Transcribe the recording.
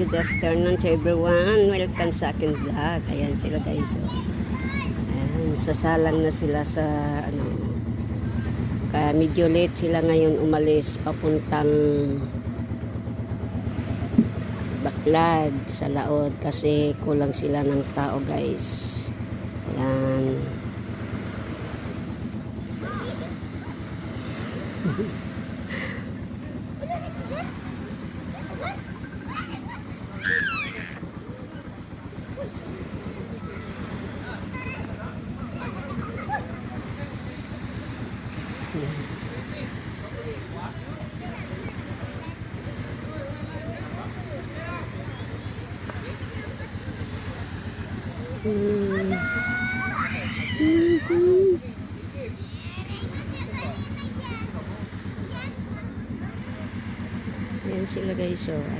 good afternoon to everyone. Welcome sa akin vlog. Ayan sila guys. So, ayan, sasalang na sila sa kaya medyo late sila ngayon umalis papuntang Baklad sa Laod kasi kulang sila ng tao guys. Ayan. Ayan sila guys. So, ayan.